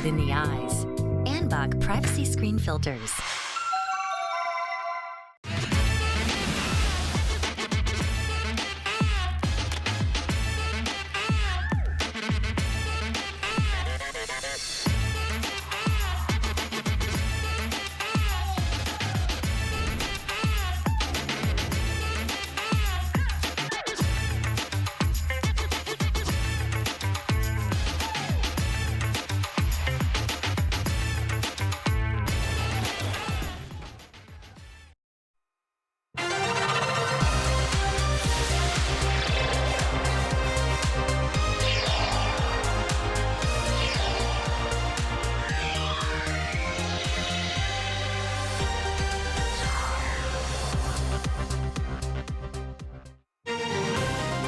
within the eyes. APAC Privacy Screen Filters.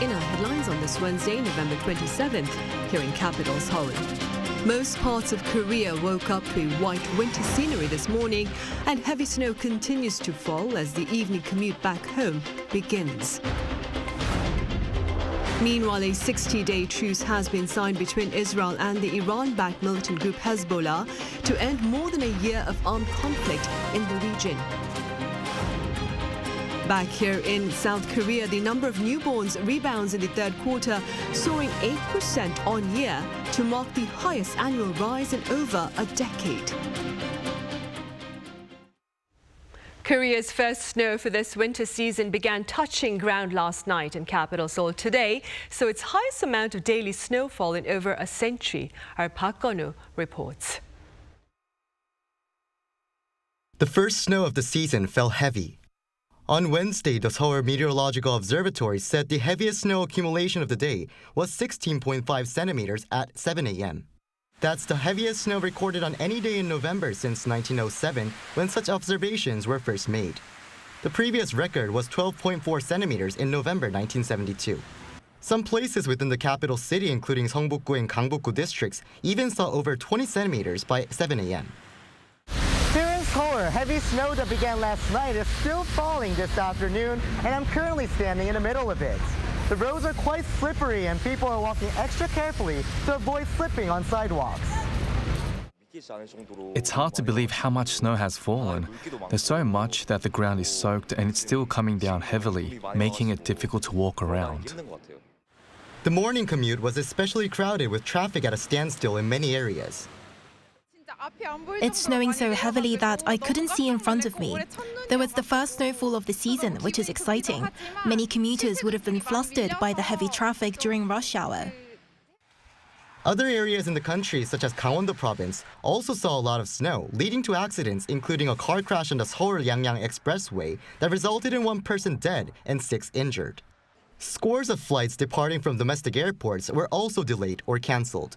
In our headlines on this Wednesday, November 27th, here in capital Seoul. Most parts of Korea woke up to a white winter scenery this morning, and heavy snow continues to fall as the evening commute back home begins. Meanwhile, a 60-day truce has been signed between Israel and the Iran-backed militant group Hezbollah to end more than a year of armed conflict in the region. Back here in South Korea, the number of newborns rebounds in the third quarter, soaring 8% on year to mark the highest annual rise in over a decade. Korea's first snow for this winter season began touching ground last night in capital Seoul today, so its highest amount of daily snowfall in over a century. Our Park Gun-woo reports. The first snow of the season fell heavy. On Wednesday, the Seoul Meteorological Observatory said the heaviest snow accumulation of the day was 16.5 centimeters at 7 a.m. That's the heaviest snow recorded on any day in November since 1907, when such observations were first made. The previous record was 12.4 centimeters in November 1972. Some places within the capital city, including Seongbuk-gu and Gangbuk-gu districts, even saw over 20 centimeters by 7 a.m. Here in Seoul, heavy snow that began last night is still falling this afternoon, and I'm currently standing in the middle of it. The roads are quite slippery and people are walking extra carefully to avoid slipping on sidewalks. It's hard to believe how much snow has fallen. There's so much that the ground is soaked and it's still coming down heavily, making it difficult to walk around. The morning commute was especially crowded with traffic at a standstill in many areas. It's snowing so heavily that I couldn't see in front of me. There was the first snowfall of the season, which is exciting. Many commuters would have been flustered by the heavy traffic during rush hour. Other areas in the country, such as Gangwon-do province, also saw a lot of snow, leading to accidents, including a car crash on the Seoul-Yangyang Expressway that resulted in 1 person dead and 6 injured. Scores of flights departing from domestic airports were also delayed or cancelled.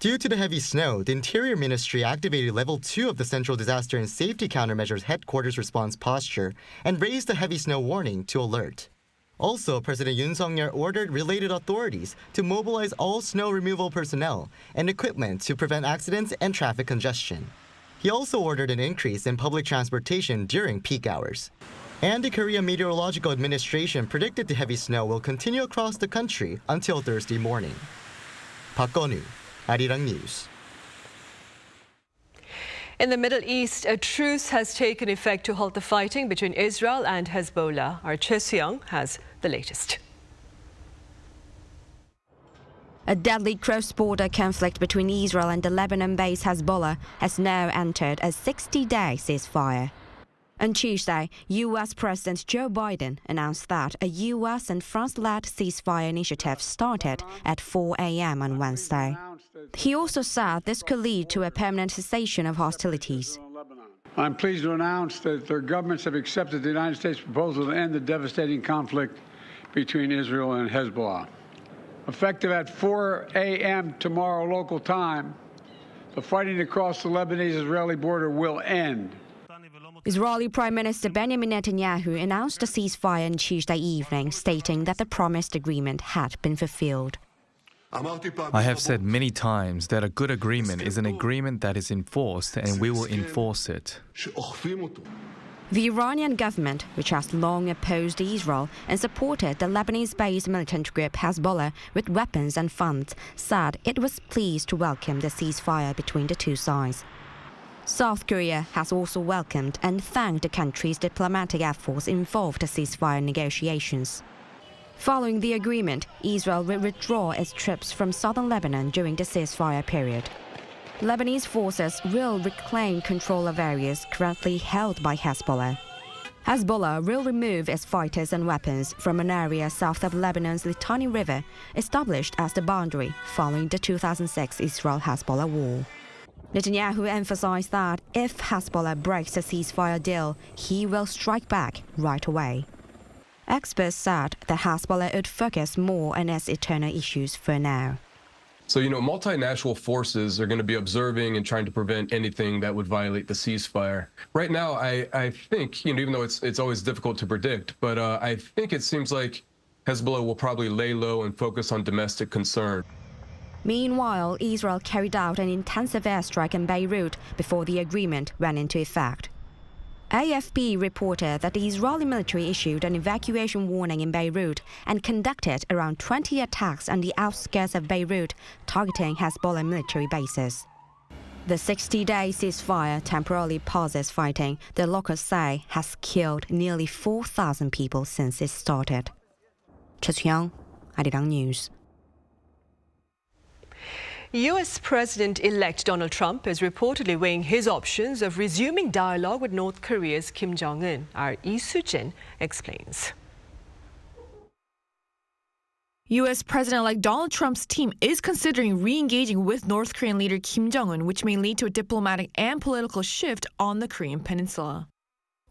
Due to the heavy snow, the Interior Ministry activated Level 2 of the Central Disaster and Safety Countermeasures Headquarters Response Posture and raised the heavy snow warning to alert. Also, President Yoon Suk-yeol ordered related authorities to mobilize all snow removal personnel and equipment to prevent accidents and traffic congestion. He also ordered an increase in public transportation during peak hours. And the Korea Meteorological Administration predicted the heavy snow will continue across the country until Thursday morning. Park Gun-woo, Arirang News. In the Middle East, a truce has taken effect to halt the fighting between Israel and Hezbollah. Our Choi Soo-young has the latest. A deadly cross-border conflict between Israel and the Lebanon-based Hezbollah has now entered a 60-day ceasefire. On Tuesday, U.S. President Joe Biden announced that a U.S. and France-led ceasefire initiative started at 4 a.m. on Wednesday. He also said this could lead to a permanent cessation of hostilities. I'm pleased to announce that their governments have accepted the United States proposal to end the devastating conflict between Israel and Hezbollah. Effective at 4 a.m. tomorrow local time, the fighting across the Lebanese-Israeli border will end. Israeli Prime Minister Benjamin Netanyahu announced a ceasefire on Tuesday evening, stating that the promised agreement had been fulfilled. I have said many times that a good agreement is an agreement that is enforced, and we will enforce it. The Iranian government, which has long opposed Israel and supported the Lebanese-based militant group Hezbollah with weapons and funds, said it was pleased to welcome the ceasefire between the two sides. South Korea has also welcomed and thanked the country's diplomatic efforts involved in ceasefire negotiations. Following the agreement, Israel will withdraw its troops from southern Lebanon during the ceasefire period. Lebanese forces will reclaim control of areas currently held by Hezbollah. Hezbollah will remove its fighters and weapons from an area south of Lebanon's Litani River, established as the boundary following the 2006 Israel-Hezbollah war. Netanyahu emphasized that if Hezbollah breaks the ceasefire deal, he will strike back right away. Experts said that Hezbollah would focus more on its internal issues for now. So, multinational forces are going to be observing and trying to prevent anything that would violate the ceasefire. Right now, I think, even though it's always difficult to predict, but I think it seems like Hezbollah will probably lay low and focus on domestic concern. Meanwhile, Israel carried out an intensive airstrike in Beirut before the agreement went into effect. AFP reported that the Israeli military issued an evacuation warning in Beirut and conducted around 20 attacks on the outskirts of Beirut, targeting Hezbollah military bases. The 60-day ceasefire temporarily pauses fighting, the locals say has killed nearly 4,000 people since it started. Incheon, Arirang News. U.S. President-elect Donald Trump is reportedly weighing his options of resuming dialogue with North Korea's Kim Jong-un. Our Lee Soo-jin explains. U.S. President-elect Donald Trump's team is considering re-engaging with North Korean leader Kim Jong-un, which may lead to a diplomatic and political shift on the Korean peninsula.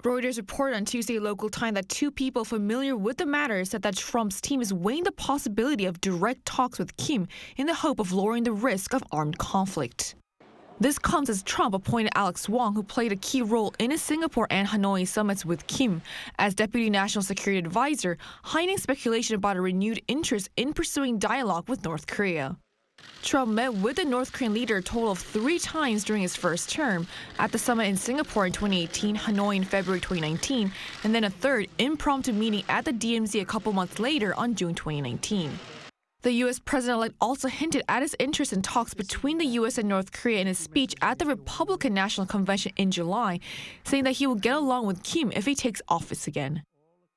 Reuters reported on Tuesday local time that two people familiar with the matter said that Trump's team is weighing the possibility of direct talks with Kim in the hope of lowering the risk of armed conflict. This comes as Trump appointed Alex Wong, who played a key role in his Singapore and Hanoi summits with Kim, as Deputy National Security Advisor, hiding speculation about a renewed interest in pursuing dialogue with North Korea. Trump met with the North Korean leader a total of 3 times during his first term, at the summit in Singapore in 2018, Hanoi in February 2019, and then a third impromptu meeting at the DMZ a couple months later on June 2019. The U.S. president-elect also hinted at his interest in talks between the U.S. and North Korea in his speech at the Republican National Convention in July, saying that he will get along with Kim if he takes office again.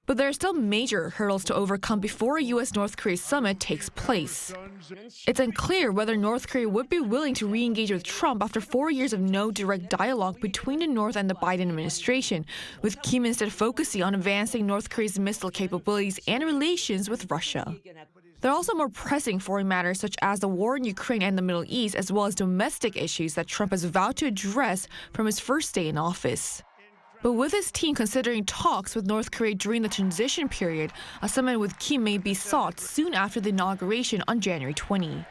But there are still major hurdles to overcome before a U.S.-North Korea summit takes place. It's unclear whether North Korea would be willing to re-engage with Trump after 4 years of no direct dialogue between the North and the Biden administration, with Kim instead focusing on advancing North Korea's missile capabilities and relations with Russia. There are also more pressing foreign matters such as the war in Ukraine and the Middle East, as well as domestic issues that Trump has vowed to address from his first day in office. But with his team considering talks with North Korea during the transition period, a summit with Kim may be sought soon after the inauguration on January 20.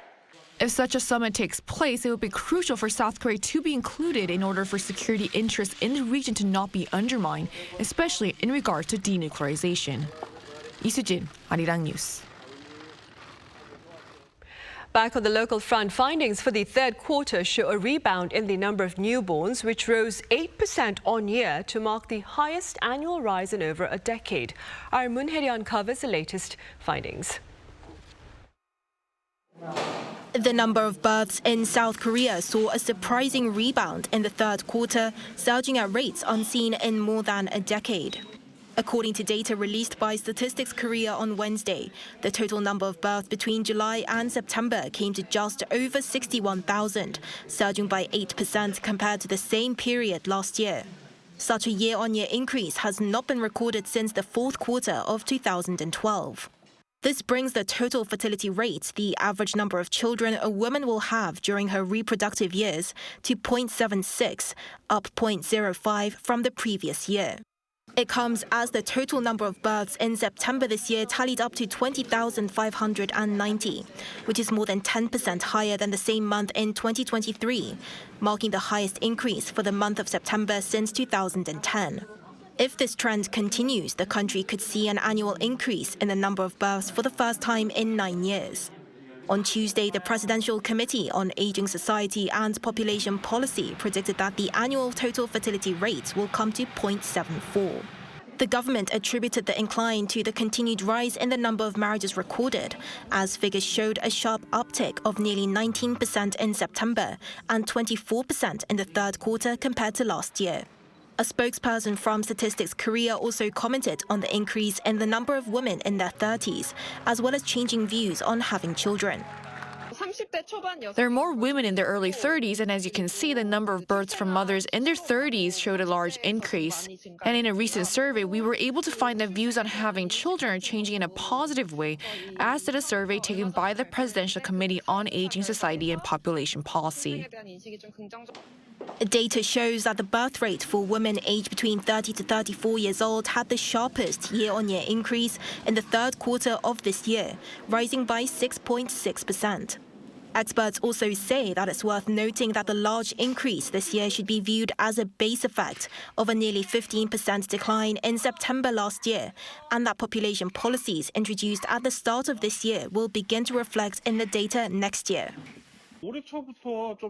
If such a summit takes place, it will be crucial for South Korea to be included in order for security interests in the region to not be undermined, especially in regard to denuclearization. Lee Soo-jin, Arirang News. Back on the local front, findings for the third quarter show a rebound in the number of newborns, which rose 8% on year to mark the highest annual rise in over a decade. Our Moon Hye-ryun covers the latest findings. The number of births in South Korea saw a surprising rebound in the third quarter, surging at rates unseen in more than a decade. According to data released by Statistics Korea on Wednesday, the total number of births between July and September came to just over 61,000, surging by 8% compared to the same period last year. Such a year-on-year increase has not been recorded since the fourth quarter of 2012. This brings the total fertility rate, the average number of children a woman will have during her reproductive years, to 0.76, up 0.05 from the previous year. It comes as the total number of births in September this year tallied up to 20,590, which is more than 10% higher than the same month in 2023, marking the highest increase for the month of September since 2010. If this trend continues, the country could see an annual increase in the number of births for the first time in 9 years. On Tuesday, the Presidential Committee on Aging Society and Population Policy predicted that the annual total fertility rate will come to 0.74. The government attributed the incline to the continued rise in the number of marriages recorded, as figures showed a sharp uptick of nearly 19% in September and 24% in the third quarter compared to last year. A spokesperson from Statistics Korea also commented on the increase in the number of women in their 30s, as well as changing views on having children. There are more women in their early 30s, and as you can see, the number of births from mothers in their 30s showed a large increase. And in a recent survey, we were able to find that views on having children are changing in a positive way, as did a survey taken by the Presidential Committee on Aging Society and Population Policy. Data shows that the birth rate for women aged between 30 to 34 years old had the sharpest year-on-year increase in the third quarter of this year, rising by 6.6%. Experts also say that it's worth noting that the large increase this year should be viewed as a base effect of a nearly 15% decline in September last year, and that population policies introduced at the start of this year will begin to reflect in the data next year.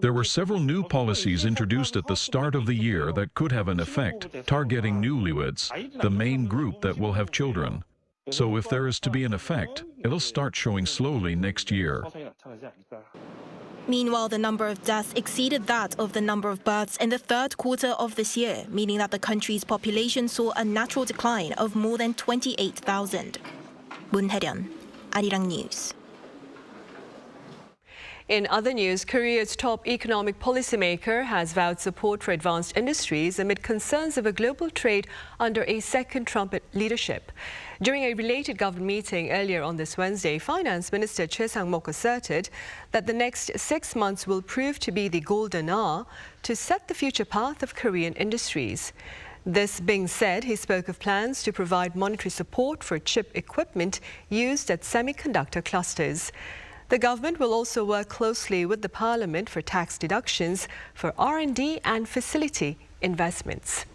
There were several new policies introduced at the start of the year that could have an effect, targeting newlyweds, the main group that will have children. So if there is to be an effect, it'll start showing slowly next year. Meanwhile, the number of deaths exceeded that of the number of births in the third quarter of this year, meaning that the country's population saw a natural decline of more than 28,000. Moon Hae-ryun, Arirang News. In other news, Korea's top economic policymaker has vowed support for advanced industries amid concerns over global trade under a second Trump leadership. During a related government meeting earlier on this Wednesday, Finance Minister Choi Sang-mok asserted that the next 6 months will prove to be the golden hour to set the future path of Korean industries. This being said, he spoke of plans to provide monetary support for chip equipment used at semiconductor clusters. The government will also work closely with the parliament for tax deductions for R&D and facility investments.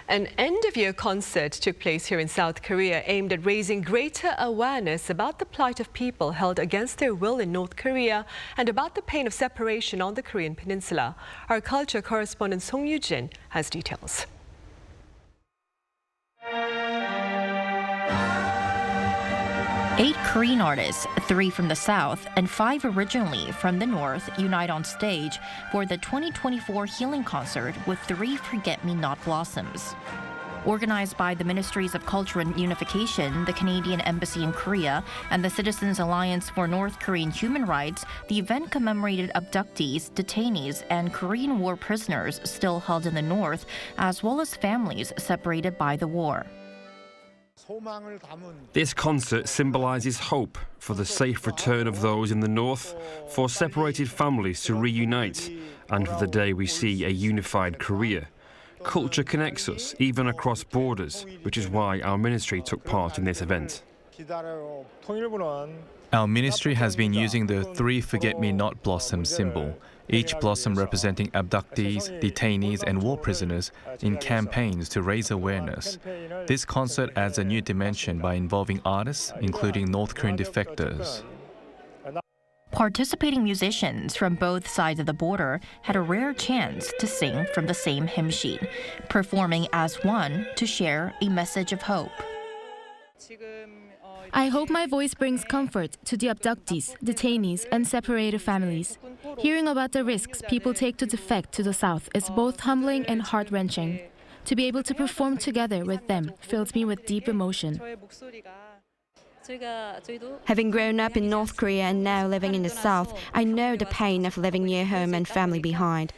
An end-of-year concert took place here in South Korea aimed at raising greater awareness about the plight of people held against their will in North Korea and about the pain of separation on the Korean peninsula. Our culture correspondent Song Yoo-jin has details. 8 Korean artists, 3 from the South and 5 originally from the North, unite on stage for the 2024 Healing Concert with 3 Forget-Me-Not Blossoms. Organized by the Ministries of Culture and Unification, the Canadian Embassy in Korea, and the Citizens Alliance for North Korean Human Rights, the event commemorated abductees, detainees, and Korean War prisoners still held in the North, as well as families separated by the war. This concert symbolizes hope for the safe return of those in the North, for separated families to reunite, and for the day we see a unified Korea. Culture connects us, even across borders, which is why our ministry took part in this event. Our ministry has been using the 3 Forget-Me-Not Blossom symbol, each blossom representing abductees, detainees and war prisoners, in campaigns to raise awareness. This concert adds a new dimension by involving artists, including North Korean defectors. Participating musicians from both sides of the border had a rare chance to sing from the same hymn sheet, performing as one to share a message of hope. I hope my voice brings comfort to the abductees, detainees, and separated families. Hearing about the risks people take to defect to the South is both humbling and heart-wrenching. To be able to perform together with them fills me with deep emotion. Having grown up in North Korea and now living in the South, I know the pain of leaving near home and family behind.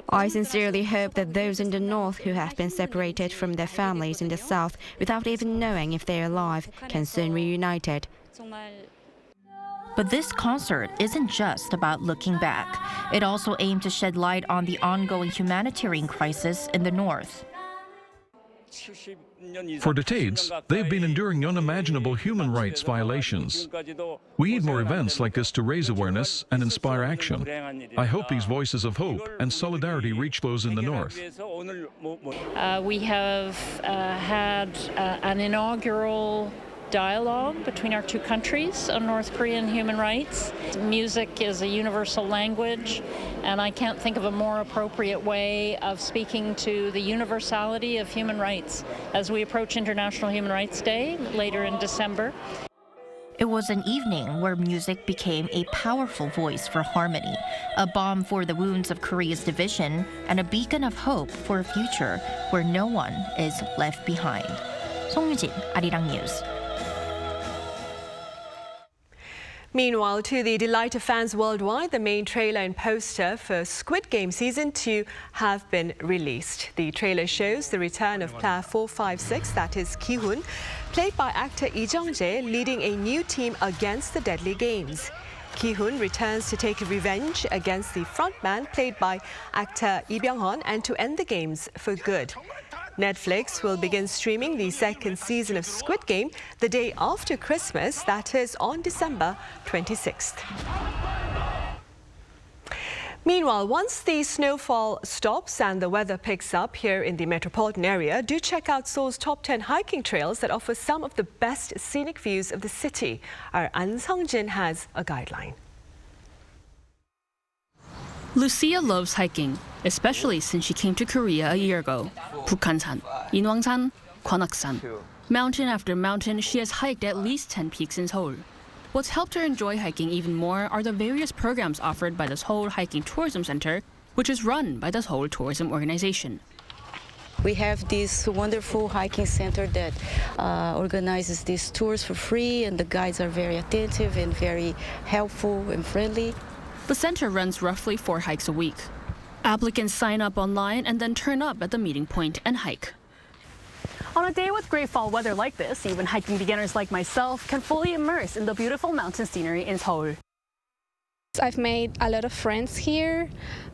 I sincerely hope that those in the North who have been separated from their families in the South without even knowing if they're alive can soon be reunited. But this concert isn't just about looking back. It also aimed to shed light on the ongoing humanitarian crisis in the North. For decades, they've been enduring unimaginable human rights violations. We need more events like this to raise awareness and inspire action. I hope these voices of hope and solidarity reach those in the north. We have had an inaugural dialogue between our two countries on North Korean human rights. Music is a universal language, and I can't think of a more appropriate way of speaking to the universality of human rights as we approach International Human Rights Day later in December. It was an evening where music became a powerful voice for harmony, a balm for the wounds of Korea's division, and a beacon of hope for a future where no one is left behind. 송유진, Arirang News. Meanwhile, to the delight of fans worldwide, the main trailer and poster for Squid Game Season 2 have been released. The trailer shows the return of player 456, that is Ki-hoon, played by actor Lee Jung-jae, leading a new team against the deadly games. Ki-hoon returns to take revenge against the frontman, played by actor Lee Byung-hun, and to end the games for good. Netflix will begin streaming the second season of Squid Game the day after Christmas, that is on December 26th. Meanwhile, once the snowfall stops and the weather picks up here in the metropolitan area, do check out Seoul's top 10 hiking trails that offer some of the best scenic views of the city. Our An Sung-jin has a guideline. Lucia loves hiking, especially since she came to Korea a year ago. Bukhansan, Inwangsan, Gwanaksan. Mountain after mountain, she has hiked at least 10 peaks in Seoul. What's helped her enjoy hiking even more are the various programs offered by the Seoul Hiking Tourism Center, which is run by the Seoul Tourism Organization. We have this wonderful hiking center that organizes these tours for free, and the guides are very attentive and very helpful and friendly. The center runs roughly 4 hikes a week. Applicants sign up online and then turn up at the meeting point and hike. On a day with great fall weather like this, even hiking beginners like myself can fully immerse in the beautiful mountain scenery in Seoul. I've made a lot of friends here,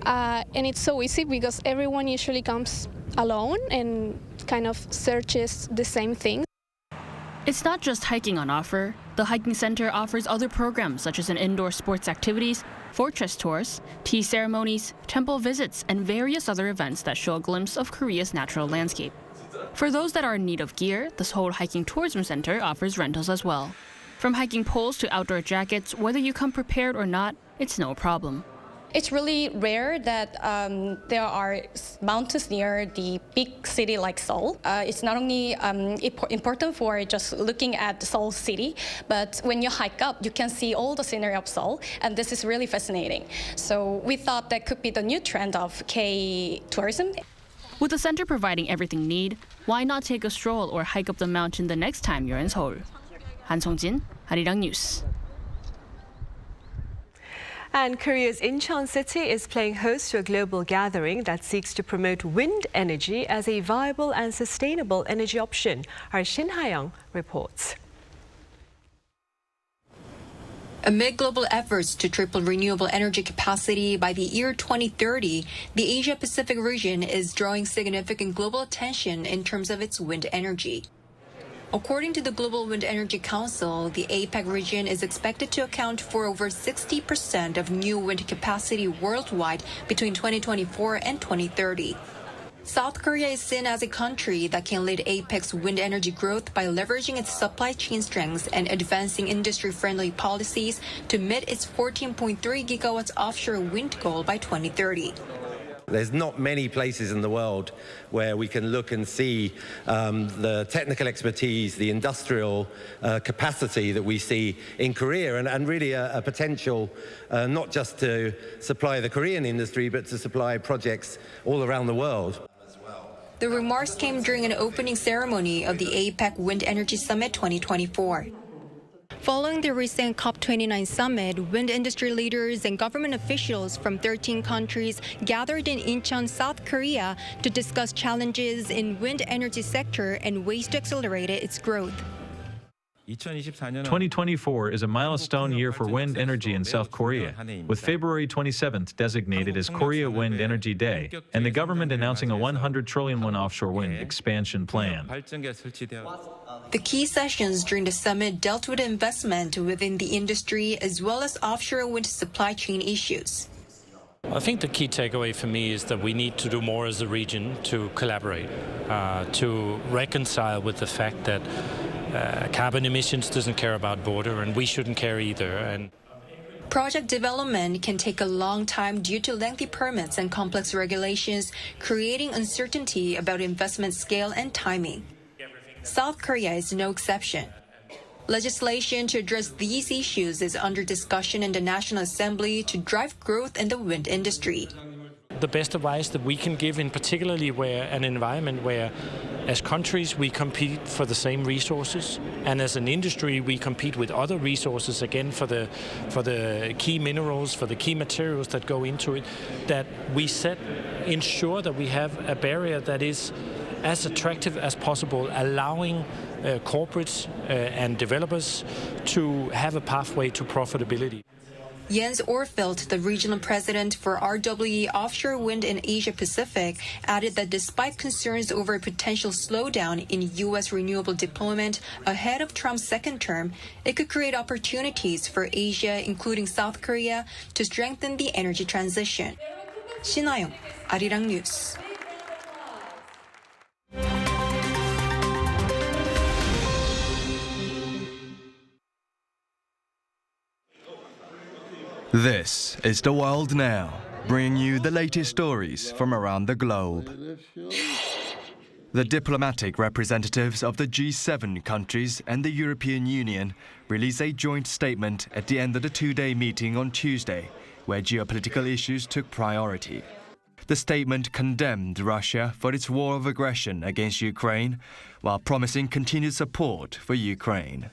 and it's so easy because everyone usually comes alone and kind of searches the same thing. It's not just hiking on offer. The hiking center offers other programs such as an indoor sports activities, fortress tours, tea ceremonies, temple visits, and various other events that show a glimpse of Korea's natural landscape. For those that are in need of gear, the Seoul Hiking Tourism Center offers rentals as well. From hiking poles to outdoor jackets, whether you come prepared or not, it's no problem. It's really rare that there are mountains near the big city like Seoul. It's not only important for just looking at Seoul city, but when you hike up, you can see all the scenery of Seoul, and this is really fascinating. So we thought that could be the new trend of K-tourism. With the center providing everything needed, why not take a stroll or hike up the mountain the next time you're in Seoul? Han Sung-jin, Arirang News. And Korea's Incheon city is playing host to a global gathering that seeks to promote wind energy as a viable and sustainable energy option. Our Shin Ha-young reports. Amid global efforts to triple renewable energy capacity by the year 2030, the Asia-Pacific region is drawing significant global attention in terms of its wind energy. According to the Global Wind Energy Council, the APAC region is expected to account for over 60% of new wind capacity worldwide between 2024 and 2030. South Korea is seen as a country that can lead APEC's wind energy growth by leveraging its supply chain strengths and advancing industry-friendly policies to meet its 14.3 gigawatts offshore wind goal by 2030. There's not many places in the world where we can look and see the technical expertise, the industrial capacity that we see in Korea, and really a potential not just to supply the Korean industry, but to supply projects all around the world. The remarks came during an opening ceremony of the APAC Wind Energy Summit 2024. Following the recent COP29 summit, wind industry leaders and government officials from 13 countries gathered in Incheon, South Korea to discuss challenges in wind energy sector and ways to accelerate its growth. 2024 is a milestone year for wind energy in South Korea, with February 27th designated as Korea Wind Energy Day, and the government announcing a 100 trillion won offshore wind expansion plan. The key sessions during the summit dealt with investment within the industry as well as offshore wind supply chain issues. I think the key takeaway for me is that we need to do more as a region to collaborate, to reconcile with the fact that carbon emissions doesn't care about border, and we shouldn't care either. And project development can take a long time due to lengthy permits and complex regulations, creating uncertainty about investment scale and timing. South Korea is no exception. Legislation to address these issues is under discussion in the National Assembly to drive growth in the wind industry. the best advice that we can give, in particularly where an environment where as countries we compete for the same resources, and as an industry we compete with other resources again for the key minerals, for the key materials that go into it, that we ensure that we have a barrier that is as attractive as possible, allowing corporates and developers to have a pathway to profitability. Jens Orfield, the regional president for RWE Offshore Wind in Asia Pacific, added that despite concerns over a potential slowdown in U.S. renewable deployment ahead of Trump's second term, it could create opportunities for Asia, including South Korea, to strengthen the energy transition. 신하영, Arirang News. This is The World Now, bringing you the latest stories from around the globe. The diplomatic representatives of the G7 countries and the European Union released a joint statement at the end of the two-day meeting on Tuesday, where geopolitical issues took priority. The statement condemned Russia for its war of aggression against Ukraine, while promising continued support for Ukraine.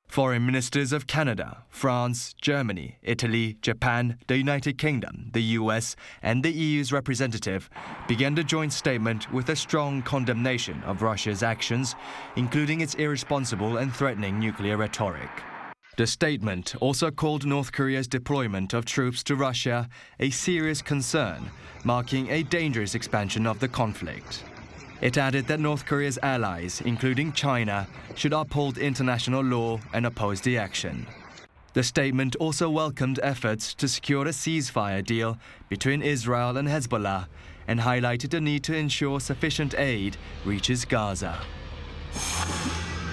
Foreign ministers of Canada, France, Germany, Italy, Japan, the United Kingdom, the US, and the EU's representative began the joint statement with a strong condemnation of Russia's actions, including its irresponsible and threatening nuclear rhetoric. The statement also called North Korea's deployment of troops to Russia a serious concern, marking a dangerous expansion of the conflict. It added that North Korea's allies, including China, should uphold international law and oppose the action. The statement also welcomed efforts to secure a ceasefire deal between Israel and Hezbollah and highlighted the need to ensure sufficient aid reaches Gaza.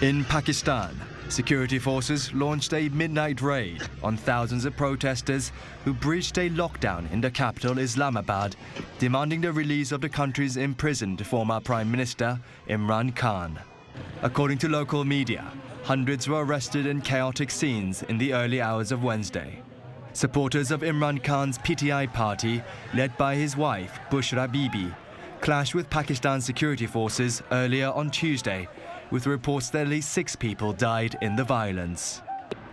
In Pakistan, security forces launched a midnight raid on thousands of protesters who breached a lockdown in the capital Islamabad, demanding the release of the country's imprisoned former Prime Minister Imran Khan. According to local media, hundreds were arrested in chaotic scenes in the early hours of Wednesday. Supporters of Imran Khan's PTI party, led by his wife Bushra Bibi, clashed with Pakistan security forces earlier on Tuesday, with reports that at least 6 people died in the violence.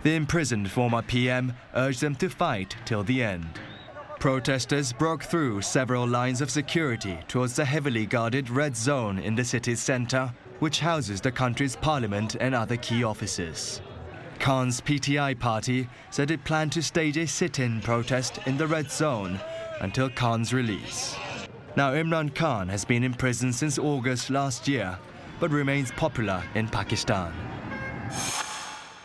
The imprisoned former PM urged them to fight till the end. Protesters broke through several lines of security towards the heavily guarded red zone in the city's center, which houses the country's parliament and other key offices. Khan's PTI party said it planned to stage a sit-in protest in the red zone until Khan's release. Now, Imran Khan has been in prison since August last year, but remains popular in Pakistan.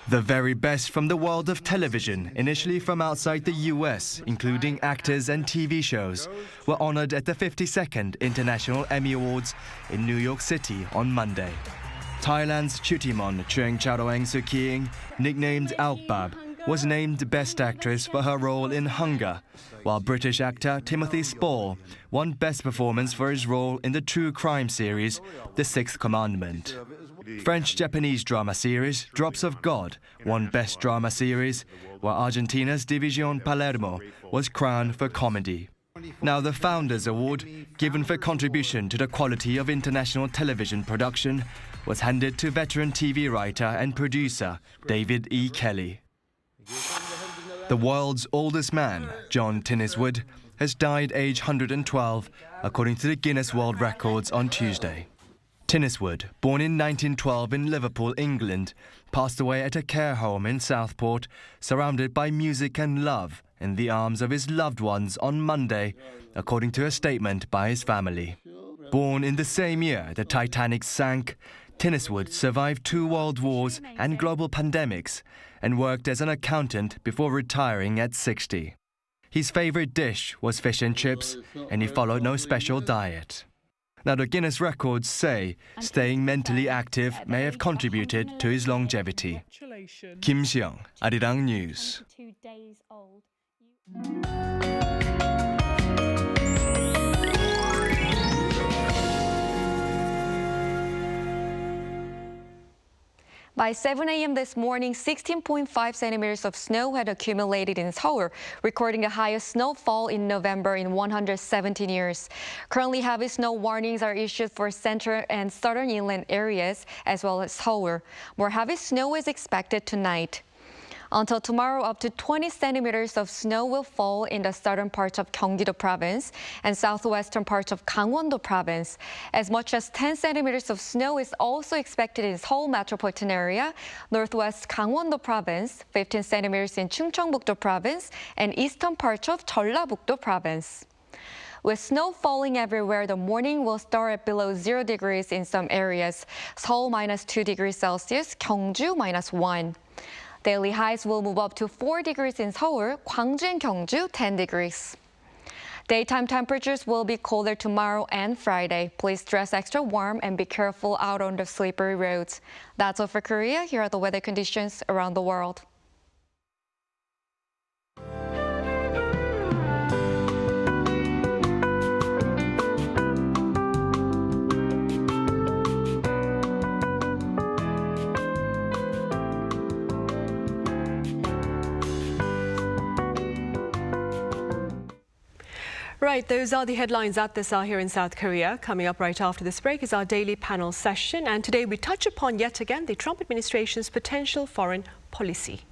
The very best from the world of television, initially from outside the US, including actors and TV shows, were honored at the 52nd International Emmy Awards in New York City on Monday. Thailand's Chutimon Chuengcharoeng-Sukiing, nicknamed Alkbab, was named Best Actress for her role in Hunger, while British actor Timothy Spall won Best Performance for his role in the true crime series The Sixth Commandment. French-Japanese drama series Drops of God won Best Drama Series, while Argentina's División Palermo was crowned for comedy. Now, the Founders Award, given for contribution to the quality of international television production, was handed to veteran TV writer and producer David E. Kelly. The world's oldest man, John Tinniswood, has died aged 112, according to the Guinness World Records on Tuesday. Tinniswood, born in 1912 in Liverpool, England, passed away at a care home in Southport, surrounded by music and love, in the arms of his loved ones on Monday, according to a statement by his family. Born in the same year the Titanic sank, Tinniswood survived 2 world wars and global pandemics and worked as an accountant before retiring at 60. His favorite dish was fish and chips, and he followed no special diet. Now, the Guinness records say staying mentally active may have contributed to his longevity. Kim Seong, Arirang News. By 7 a.m. this morning, 16.5 centimeters of snow had accumulated in Seoul, recording the highest snowfall in November in 117 years. Currently, heavy snow warnings are issued for central and southern inland areas, as well as Seoul. More heavy snow is expected tonight. Until tomorrow, up to 20 centimeters of snow will fall in the southern parts of Gyeonggi-do Province and southwestern parts of Gangwon-do Province. As much as 10 centimeters of snow is also expected in Seoul metropolitan area, northwest Gangwon-do Province, 15 centimeters in Chungcheongbuk-do Province, and eastern parts of Jeollabuk-do Province. With snow falling everywhere, the morning will start at below 0 degrees in some areas. Seoul -2 degrees Celsius, Gyeongju -1. Daily highs will move up to 4 degrees in Seoul, Gwangju and Gyeongju 10 degrees. Daytime temperatures will be colder tomorrow and Friday. Please dress extra warm and be careful out on the slippery roads. That's all for Korea. Here are the weather conditions around the world. Right, those are the headlines at this hour here in South Korea. Coming up right after this break is our daily panel session. And today we touch upon yet again the Trump administration's potential foreign policy.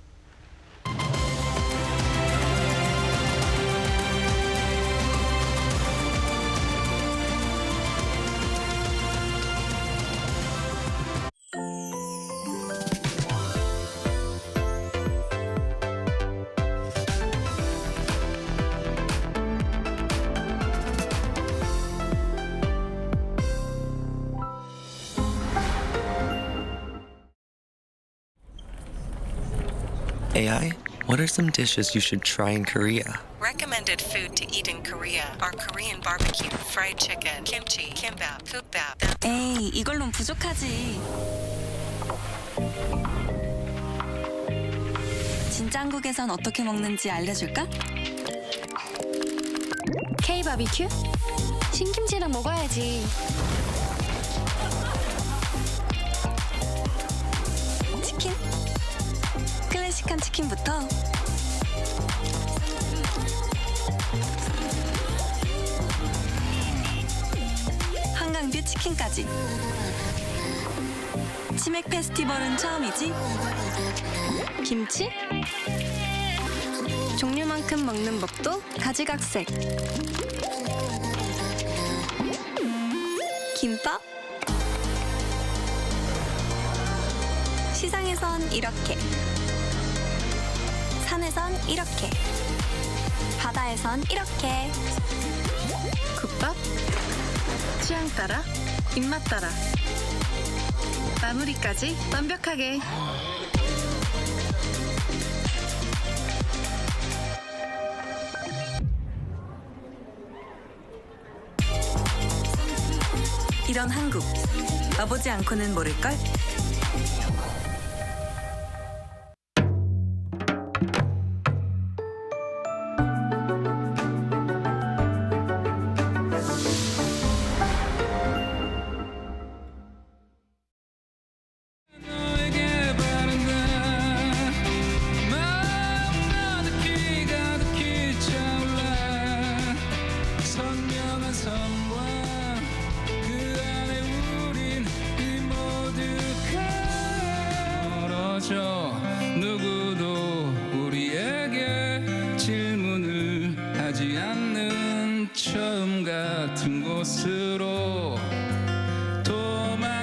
AI, what are some dishes you should try in Korea? Recommended food to eat in Korea are Korean barbecue, fried chicken, kimchi, kimbap, kkbap. 에이, 이걸로는 부족하지. 진짜 한국에선 어떻게 먹는지 알려줄까? K 바비큐? 신김치랑 먹어야지. 치킨? 클래식한 치킨부터 한강뷰 치킨까지. 치맥 페스티벌은 처음이지? 김치? 종류만큼 먹는 법도 가지각색. 김밥? 시장에선 이렇게, 산에선 이렇게, 바다에선 이렇게. 국밥? 취향 따라, 입맛 따라. 마무리까지 완벽하게. 이런 한국, 와보지 않고는 모를걸? 누구도 우리에게 질문을 하지 않는 처음 같은 곳으로 도망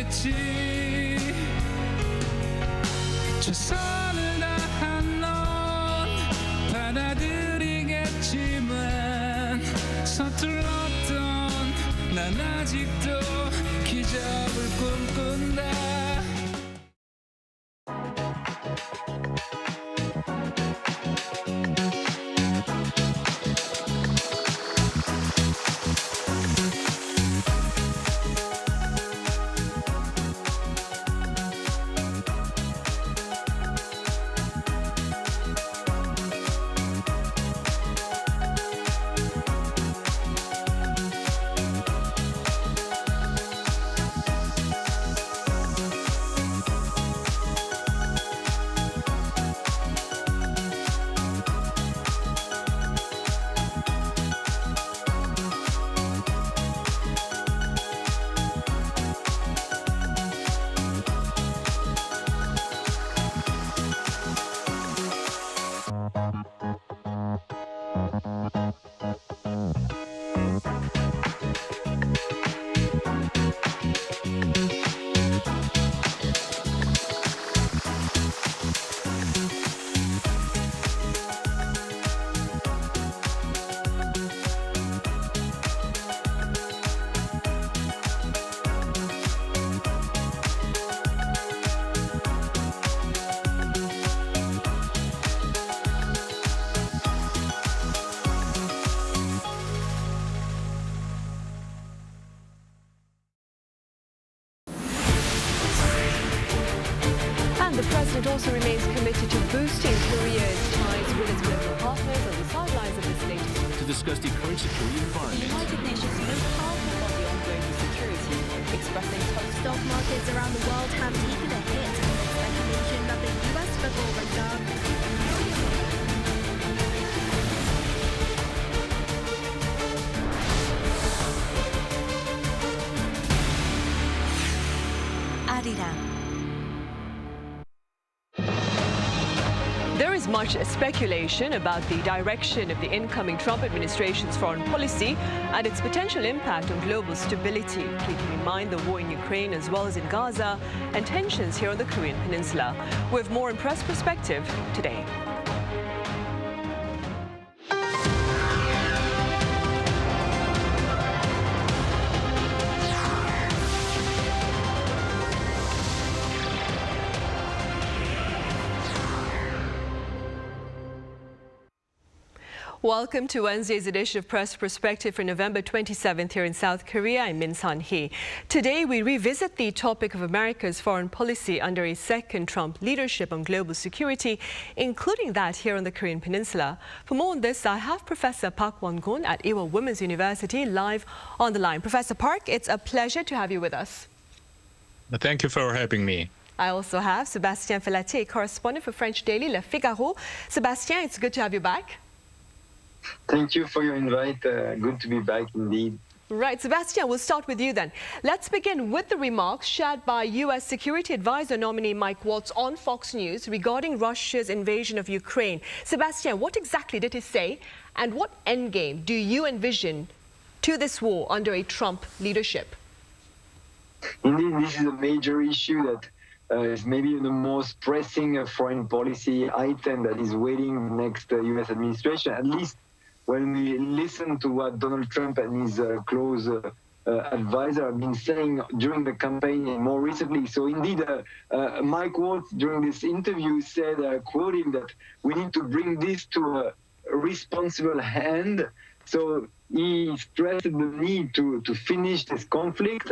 있겠지 최선을 다한 넌 받아들이겠지만 서툴렀던 난 아직도 기적을 꿈꾼다 The president also remains committed to boosting Korea's ties with its global partners on the sidelines of this latest. To discuss the current security environment. The United Nations most powerful body on global security, expressing hope stock markets around the world have taken a hit amid speculation that the US Federal Reserve Arirang. There is much speculation about the direction of the incoming Trump administration's foreign policy and its potential impact on global stability, keeping in mind the war in Ukraine as well as in Gaza and tensions here on the Korean Peninsula. We have more in Press Perspective today. Welcome to Wednesday's edition of Press Perspective for November 27th here in South Korea. I'm Min San-hee. Today we revisit the topic of America's foreign policy under a second Trump leadership on global security, including that here on the Korean Peninsula. For more on this, I have Professor Park Won-gun at Ewha Women's University live on the line. Professor Park, it's a pleasure to have you with us. Thank you for having me. I also have Sébastien Fellatier, correspondent for French daily Le Figaro. Sébastien, it's good to have you back. Thank you for your invite. Good to be back indeed. Right, Sébastien, we'll start with you then. Let's begin with the remarks shared by U.S. Security Advisor nominee Mike Waltz on Fox News regarding Russia's invasion of Ukraine. Sébastien, what exactly did he say, and what endgame do you envision to this war under a Trump leadership? Indeed, this is a major issue that is maybe the most pressing foreign policy item that is waiting next U.S. administration, at least when we listen to what Donald Trump and his close advisor have been saying during the campaign and more recently. So indeed, Mike Waltz during this interview said, quoting, that we need to bring this to a responsible hand. So he stressed the need to finish this conflict.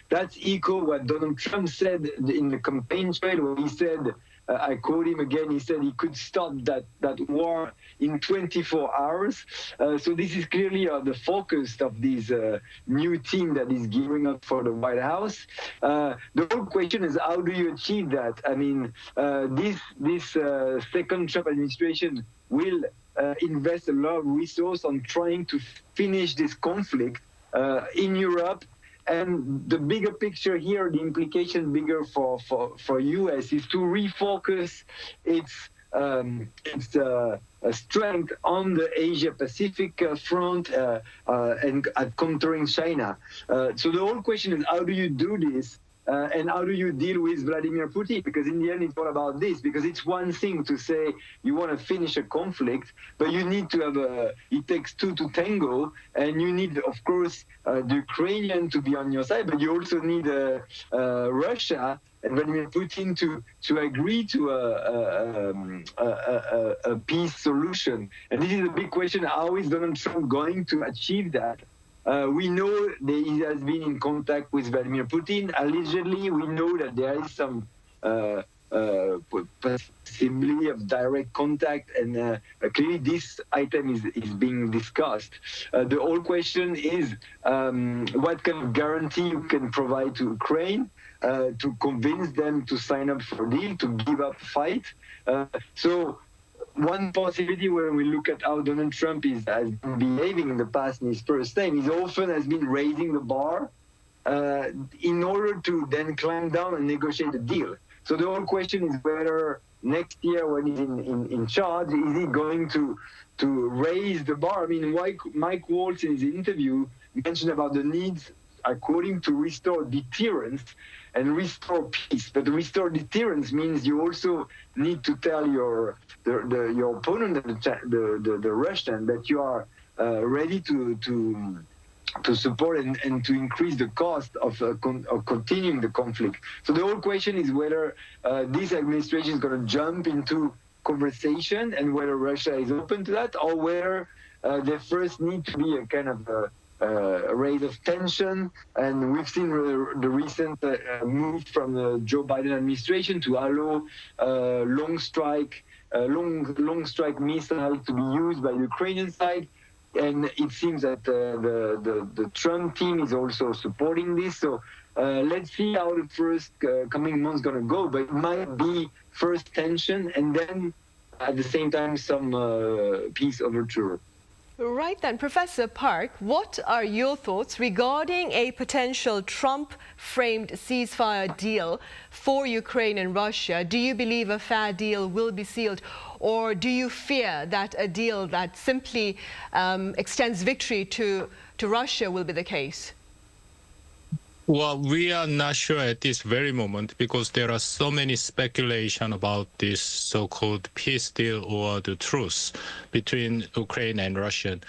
That's echo what Donald Trump said in the campaign trail, where he said, I quote him again, he said he could stop that war in 24 hours. So this is clearly the focus of this new team that is gearing up for the White House. The whole question is, how do you achieve that? I mean, this second Trump administration will invest a lot of resources on trying to finish this conflict in Europe. And the bigger picture here, the implication bigger for U.S. is to refocus its strength on the Asia-Pacific front and at countering China. So the whole question is, how do you do this And how do you deal with Vladimir Putin? Because in the end, it's all about this. Because it's one thing to say you want to finish a conflict, but you need to have it takes two to tango, and you need, of course, the Ukrainian to be on your side, but you also need Russia and Vladimir Putin to agree to a peace solution. And this is a big question: how is Donald Trump going to achieve that? We know that he has been in contact with Vladimir Putin. Allegedly, we know that there is some possibility of direct contact, and clearly this item is being discussed. The whole question is what kind of guarantee you can provide to Ukraine to convince them to sign up for a deal, to give up fight. So one possibility when we look at how Donald Trump has been behaving in the past in his first time, he often has been raising the bar in order to then climb down and negotiate a deal. So the whole question is whether next year when he's in charge, is he going to raise the bar? I mean, Mike Waltz in his interview mentioned about the needs, according to restore deterrence and restore peace. But restore deterrence means you also need to tell your opponent, the Russian, that you are ready to support and to increase the cost of continuing the conflict. So the whole question is whether this administration is going to jump into conversation and whether Russia is open to that, or whether there first need to be a kind of a raise of tension. And we've seen the recent move from the Joe Biden administration to allow long strike missile to be used by the Ukrainian side. And it seems that the Trump team is also supporting this. So let's see how the first coming months going to go. But it might be first tension and then at the same time some peace overture. Right then, Professor Park, what are your thoughts regarding a potential Trump-framed ceasefire deal for Ukraine and Russia? Do you believe a fair deal will be sealed, or do you fear that a deal that simply extends victory to Russia will be the case? Well, we are not sure at this very moment because there are so many speculation about this so-called peace deal or the truce between Ukraine and Russia.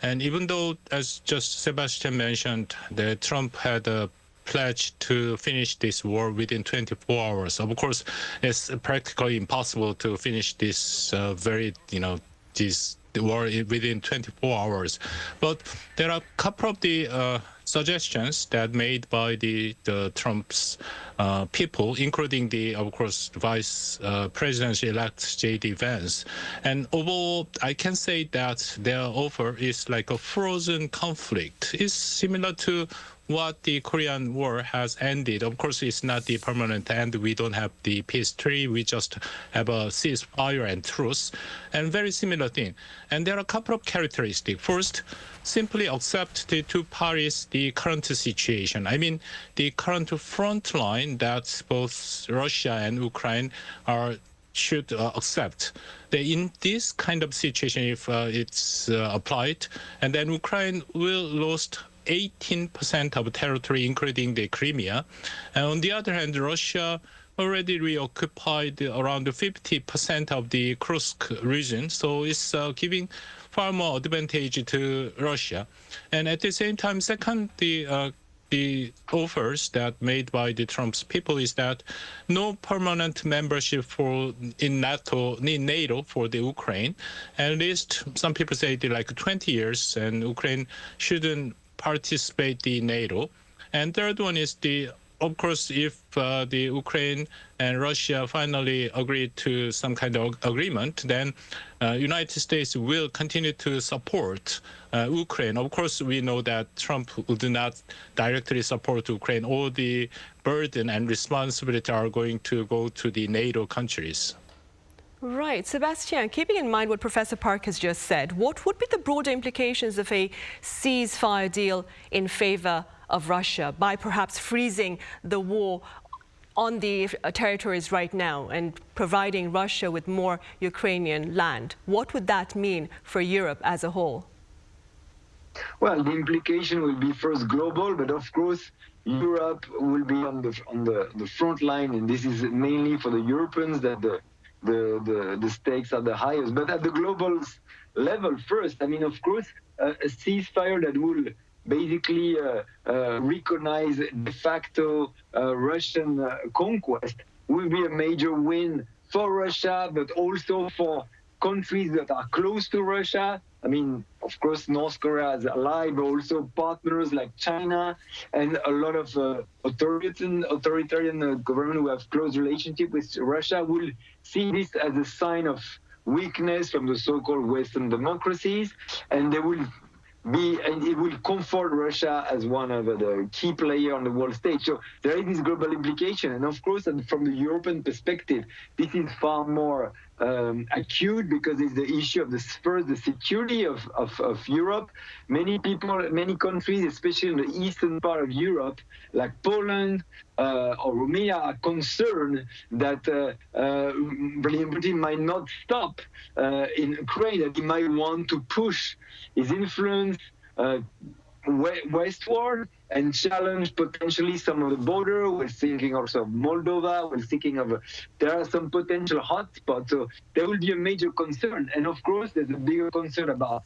And even though, as just Sebastian mentioned, that Trump had a pledge to finish this war within 24 hours. Of course, it's practically impossible to finish this this war within 24 hours. But there are a couple of the suggestions that made by the Trump's people, including of course, Vice President-elect J.D. Vance. And overall, I can say that their offer is like a frozen conflict. It's similar to what the Korean War has ended. Of course, it's not the permanent end. We don't have the peace treaty. We just have a ceasefire and truce, and very similar thing. And there are a couple of characteristics. First, simply accept the two parties, the current situation. I mean, the current front line that both Russia and Ukraine should accept. That in this kind of situation, if it's applied, and then Ukraine will lose 18% of territory, including the Crimea. And on the other hand, Russia already reoccupied around 50% of the Kursk region. So it's giving far more advantage to Russia. And at the same time, second, the offers that made by the Trump's people is that no permanent membership in NATO for the Ukraine. At least some people say like 20 years, and Ukraine shouldn't participate in NATO. And third one is of course, if the Ukraine and Russia finally agree to some kind of agreement, then United States will continue to support Ukraine. Of course, we know that Trump will not directly support Ukraine. All the burden and responsibility are going to go to the NATO countries. Right. Sebastian, keeping in mind what Professor Park has just said, what would be the broader implications of a ceasefire deal in favor of Russia by perhaps freezing the war on the territories right now and providing Russia with more Ukrainian land? What would that mean for Europe as a whole? Well, the implication will be first global, but of course, Europe will be on the front line, and this is mainly for the Europeans that the stakes are the highest. But at the global level first, I mean, of course, a ceasefire that will basically recognize de facto Russian conquest will be a major win for Russia, but also for countries that are close to Russia. I mean, of course, North Korea as ally, but also partners like China and a lot of authoritarian government who have close relationship with Russia will see this as a sign of weakness from the so-called Western democracies, and they will and it will comfort Russia as one of the key players on the world stage. So there is this global implication. And of course, from the European perspective, this is far more acute because it's the issue of the security of Europe. Many countries, especially in the eastern part of Europe, like Poland or Romania, are concerned that Vladimir Putin might not stop in Ukraine, that he might want to push his influence westward and challenge potentially some of the border. We're thinking also of Moldova. We're thinking of there are some potential hotspots. So there will be a major concern. And of course, there's a bigger concern about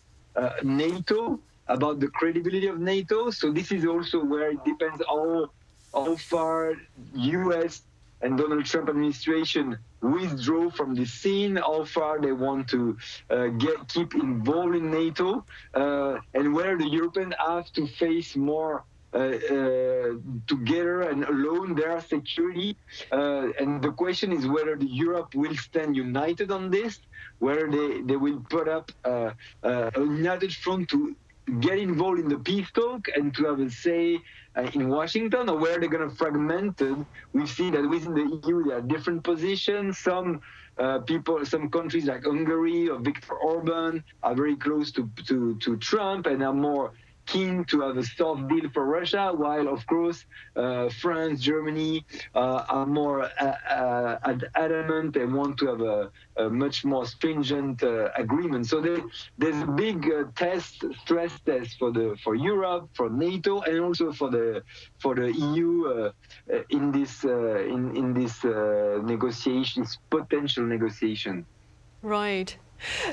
NATO, about the credibility of NATO. So this is also where it depends how far U.S. and Donald Trump administration withdraw from the scene, how far they want to keep involved in NATO, and whether the Europeans have to face more together and alone their security. And the question is whether Europe will stand united on this, whether they will put up a united front to get involved in the peace talk and to have a say in Washington, or where they're going to fragment it. We've seen that within the EU there are different positions. Some countries like Hungary or Viktor Orban are very close to Trump and are more keen to have a soft deal for Russia, while of course France, Germany are more adamant and want to have a much more stringent agreement. So there's a big stress test for Europe, for NATO, and also for the EU in this negotiation, this potential negotiation. Right.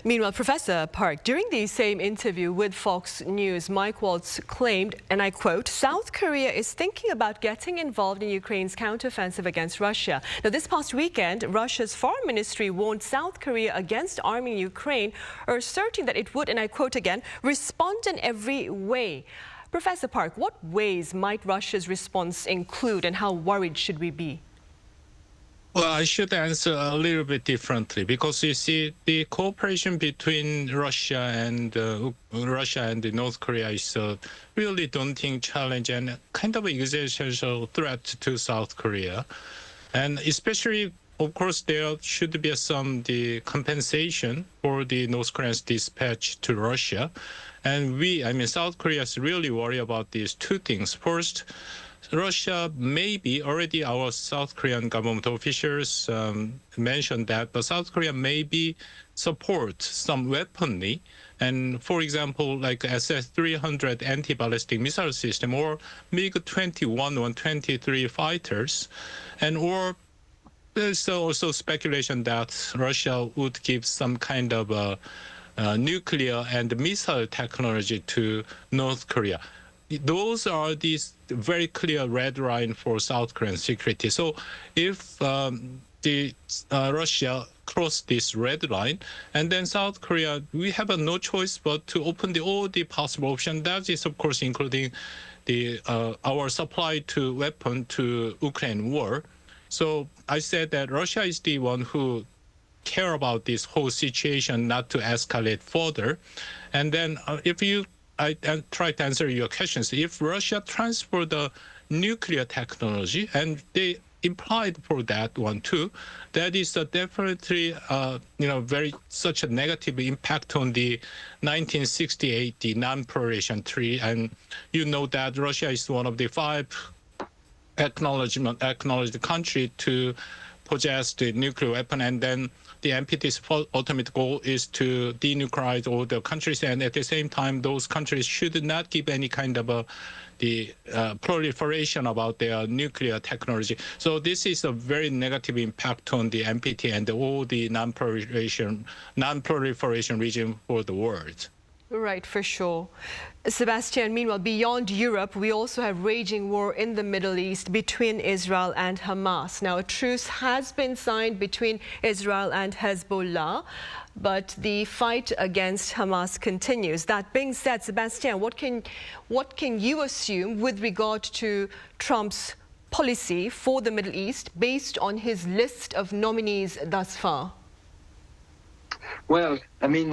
Meanwhile, Professor Park, during the same interview with Fox News, Mike Waltz claimed, and I quote, South Korea is thinking about getting involved in Ukraine's counteroffensive against Russia. Now, this past weekend, Russia's foreign ministry warned South Korea against arming Ukraine, asserting that it would, and I quote again, respond in every way. Professor Park, what ways might Russia's response include, and how worried should we be? Well, I should answer a little bit differently, because you see, the cooperation between Russia and North Korea is a really daunting challenge and kind of an existential threat to South Korea. And especially, of course, there should be some compensation for the North Koreans' dispatch to Russia. And South Korea is really worried about these two things. First, Russia maybe already our South Korean government officials mentioned that, but South Korea maybe support some weaponry, and for example, like SS-300 anti-ballistic missile system or MiG-21 123 fighters, and or there's also speculation that Russia would give some kind of nuclear and missile technology to North Korea. Those are these very clear red line for South Korean security. So if Russia cross this red line, and then South Korea, we have no choice but to open all the possible options. That is, of course, including our supply to weapon to Ukraine war. So I said that Russia is the one who care about this whole situation, not to escalate further. And then I try to answer your questions. If Russia transfer the nuclear technology, and they implied for that one too, that is definitely such a negative impact on the 1968 the non-proliferation treaty. And you know that Russia is one of the 5 acknowledged country to possess the nuclear weapon, and then the NPT's ultimate goal is to denuclearize all the countries, and at the same time, those countries should not give any kind of the proliferation about their nuclear technology. So this is a very negative impact on the NPT and all the non-proliferation region for the world. Right, for sure. Sebastian, meanwhile, beyond Europe, we also have raging war in the Middle East between Israel and Hamas. Now, a truce has been signed between Israel and Hezbollah, but the fight against Hamas continues. That being said, Sebastian, what can you assume with regard to Trump's policy for the Middle East based on his list of nominees thus far? Well, I mean,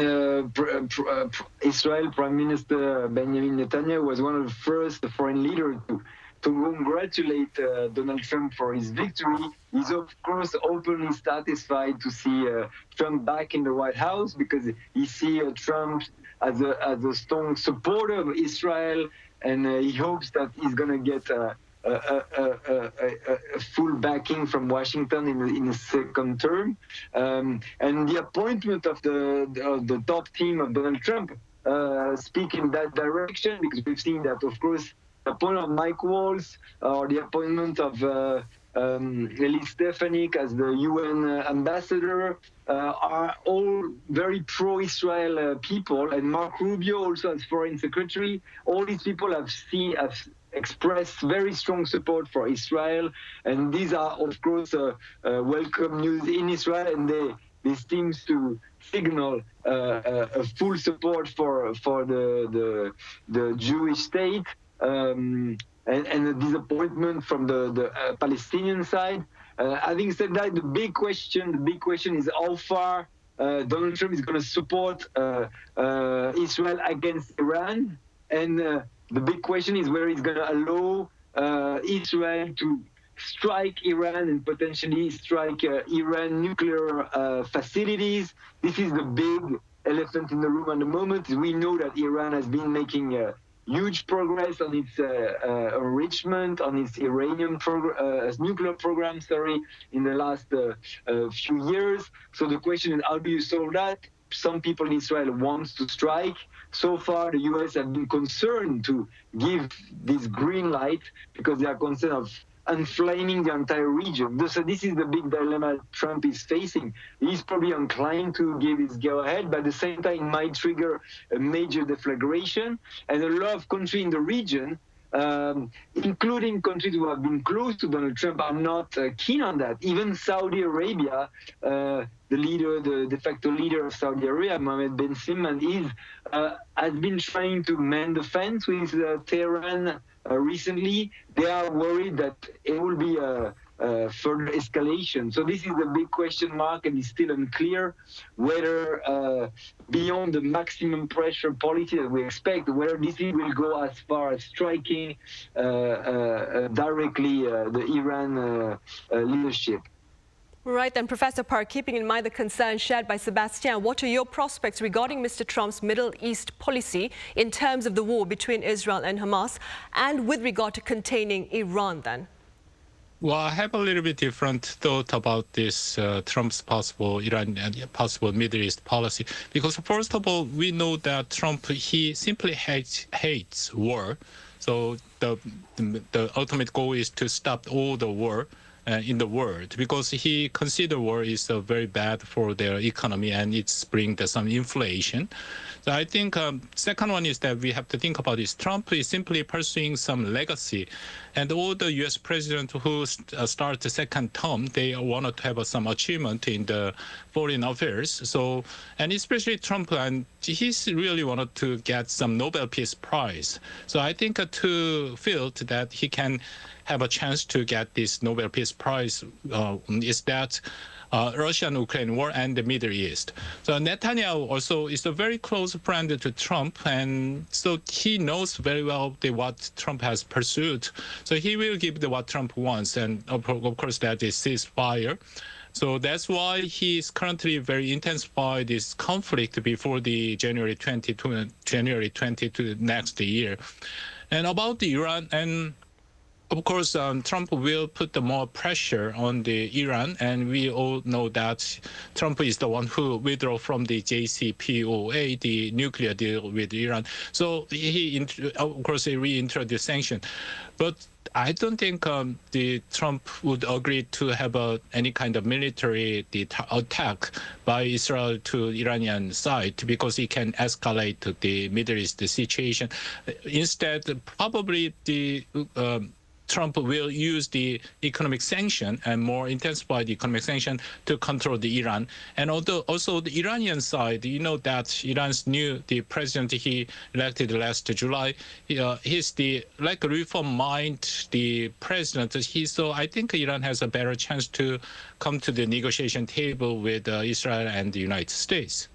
Israel Prime Minister Benjamin Netanyahu was one of the first foreign leaders to congratulate Donald Trump for his victory. He's, of course, openly satisfied to see Trump back in the White House because he sees Trump as a strong supporter of Israel, and he hopes that he's going to get a full backing from Washington in the second term, and the appointment of the top team of Donald Trump speak in that direction, because we've seen that, of course, the appointment of Mike Waltz or the appointment of Elise Stefanik as the UN ambassador are all very pro-Israel people, and Mark Rubio also as foreign secretary. All these people have expressed very strong support for Israel, and these are, of course, welcome news in Israel, and this seems to signal a full support for the Jewish state, and a disappointment from the Palestinian side. Having said that, the big question is how far Donald Trump is going to support Israel against Iran, and the big question is whether he's going to allow Israel to strike Iran and potentially strike Iran nuclear facilities. This is the big elephant in the room at the moment. We know that Iran has been making huge progress on its enrichment, on its uranium nuclear program, in the last few years. So the question is, how do you solve that? Some people in Israel want to strike. So far, the U.S. have been concerned to give this green light because they are concerned of inflaming the entire region. So this is the big dilemma Trump is facing. He's probably inclined to give his go-ahead, but at the same time, it might trigger a major deflagration. And a lot of countries in the region, including countries who have been close to Donald Trump, are not keen on that. Even Saudi Arabia, the de facto leader of Saudi Arabia, Mohammed bin Salman, has been trying to mend the fence with Tehran recently. They are worried that it will be a further escalation. So this is the big question mark, and it's still unclear whether beyond the maximum pressure policy that we expect, whether this will go as far as striking directly the Iran leadership. Right, and Professor Park, keeping in mind the concerns shared by Sebastian, what are your prospects regarding Mr. Trump's Middle East policy in terms of the war between Israel and Hamas, and with regard to containing Iran then? Well, I have a little bit different thought about this Trump's possible Iran and possible Middle East policy, because first of all, we know that Trump, he simply hates war. So the ultimate goal is to stop all the war in the world, because he considers war is very bad for their economy and it's bringing some inflation. So I think second one is that we have to think about is Trump is simply pursuing some legacy, and all the U.S. presidents who start the second term, they wanted to have some achievement in the foreign affairs. So, and especially Trump, and he's really wanted to get some Nobel Peace Prize. So I think to feel that he can have a chance to get this Nobel Peace Prize is that Russia and Ukraine war and the Middle East. So Netanyahu also is a very close friend to Trump, and so he knows very well what Trump has pursued. So he will give what Trump wants, and of course that is ceasefire. So that's why he is currently very intensified this conflict before the January 22 next year. And about the Iran, and of course, Trump will put more pressure on the Iran, and we all know that Trump is the one who withdrew from the JCPOA, the nuclear deal with Iran. So he, of course, he reintroduced sanctions. But I don't think the Trump would agree to have any kind of military attack by Israel to Iranian side, because it can escalate the Middle East situation. Instead, probably the Trump will use the economic sanction and more intensified economic sanction to control the Iran. And also the Iranian side, you know that Iran's the president he elected last July, he's the reform-minded the president. So I think Iran has a better chance to come to the negotiation table with Israel and the United States.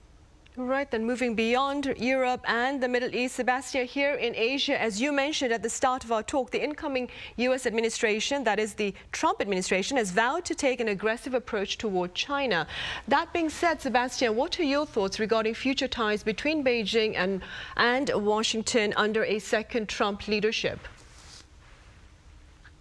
Right, then moving beyond Europe and the Middle East, Sebastian, here in Asia, as you mentioned at the start of our talk, the incoming U.S. administration, that is the Trump administration, has vowed to take an aggressive approach toward China. That being said, Sebastian, what are your thoughts regarding future ties between Beijing and Washington under a second Trump leadership?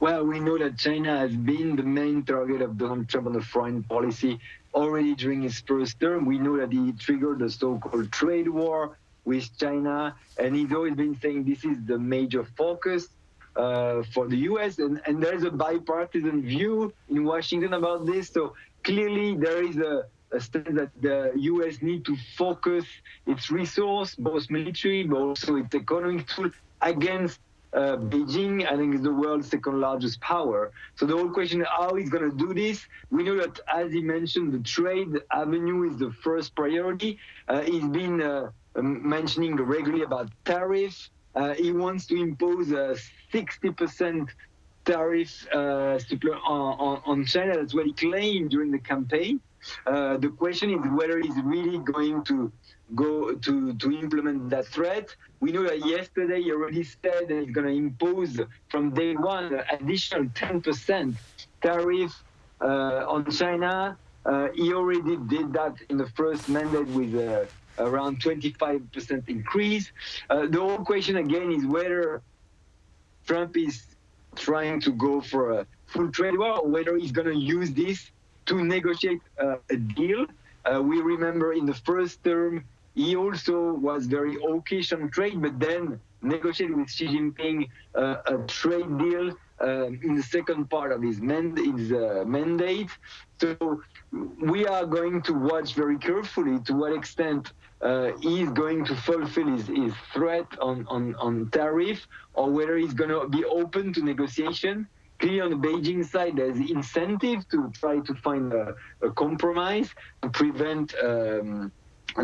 Well, we know that China has been the main target of Donald Trump on the foreign policy already during his first term. We know that he triggered the so-called trade war with China, and he's always been saying this is the major focus for the U.S., and there's a bipartisan view in Washington about this. So clearly there is a stance that the U.S. need to focus its resource, both military but also its economic tool, against Beijing. I think is the world's second largest power. So the whole question, how he's going to do this? We know that, as he mentioned, the trade avenue is the first priority. He's been mentioning regularly about tariffs. He wants to impose a 60% tariff on China. That's what he claimed during the campaign. The question is whether he's really going to go to implement that threat. We know that yesterday he already said that he's going to impose from day one an additional 10% tariff on China. He already did that in the first mandate with around 25% increase. The whole question again is whether Trump is trying to go for a full trade war or whether he's going to use this to negotiate a deal. We remember in the first term, he also was very hawkish on trade, but then negotiated with Xi Jinping a trade deal in the second part of his mandate. So we are going to watch very carefully to what extent he's going to fulfill his threat on tariff, or whether he's going to be open to negotiation. Clearly, on the Beijing side, there's incentive to try to find a compromise to prevent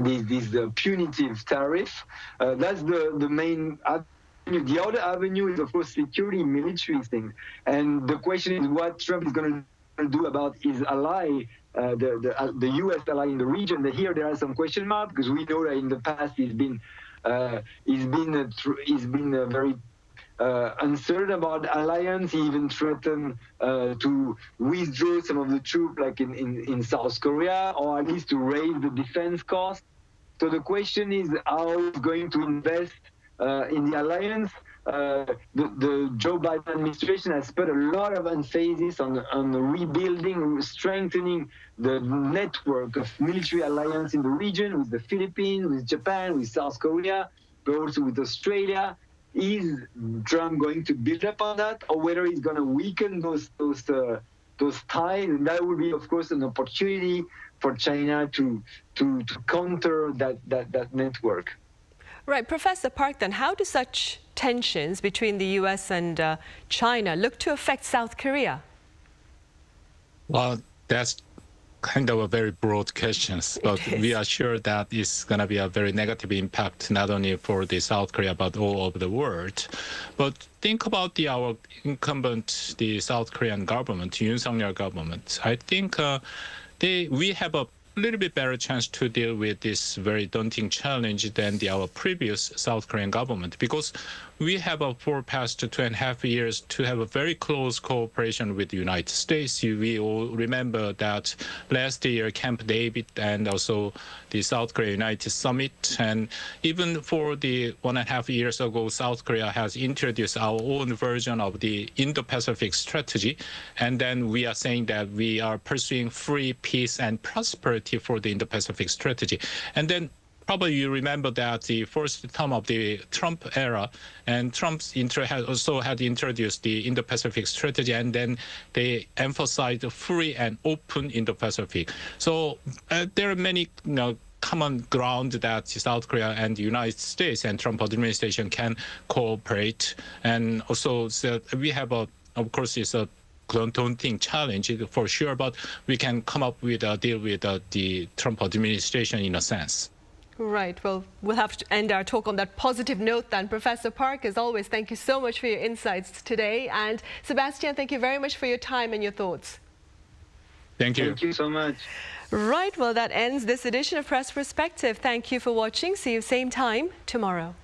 this punitive tariff. That's the main avenue. The other avenue is, of course, security, military things. And the question is what Trump is going to do about his ally, the U.S. ally in the region. That here there are some question marks, because we know that in the past he's been very uncertain about alliance. He even threatened to withdraw some of the troops, like in South Korea, or at least to raise the defense cost. So the question is how he's going to invest in the alliance. The Joe Biden administration has put a lot of emphasis on rebuilding, strengthening the network of military alliance in the region with the Philippines, with Japan, with South Korea, but also with Australia. Is Trump going to build up on that, or whether he's going to weaken those ties? And that would be, of course, an opportunity for China to counter that network. Right, Professor Park, then how do such tensions between the U.S. and China look to affect South Korea? Well, that's kind of a very broad question, but we are sure that it's going to be a very negative impact, not only for the South Korea, but all over the world. But think about our incumbent, the South Korean government, Yoon Suk-yeol government. I think we have a little bit better chance to deal with this very daunting challenge than our previous South Korean government, because we have for past 2.5 years to have a very close cooperation with the United States. We all remember that last year Camp David and also the South Korea United Summit, and even for the 1.5 years ago, South Korea has introduced our own version of the Indo-Pacific strategy, and then we are saying that we are pursuing free, peace, and prosperity for the Indo-Pacific strategy. And then probably you remember that the first term of the Trump era, and Trump also had introduced the Indo-Pacific strategy, and then they emphasized free and open Indo-Pacific. So there are many common ground that South Korea and the United States and Trump administration can cooperate. And also we have of course, it's a daunting challenge for sure, but we can come up with a deal with the Trump administration in a sense. Right. Well, we'll have to end our talk on that positive note then. Professor Park, as always, thank you so much for your insights today. And Sebastian, thank you very much for your time and your thoughts. Thank you. Thank you so much. Right. Well, that ends this edition of Press Perspective. Thank you for watching. See you same time tomorrow.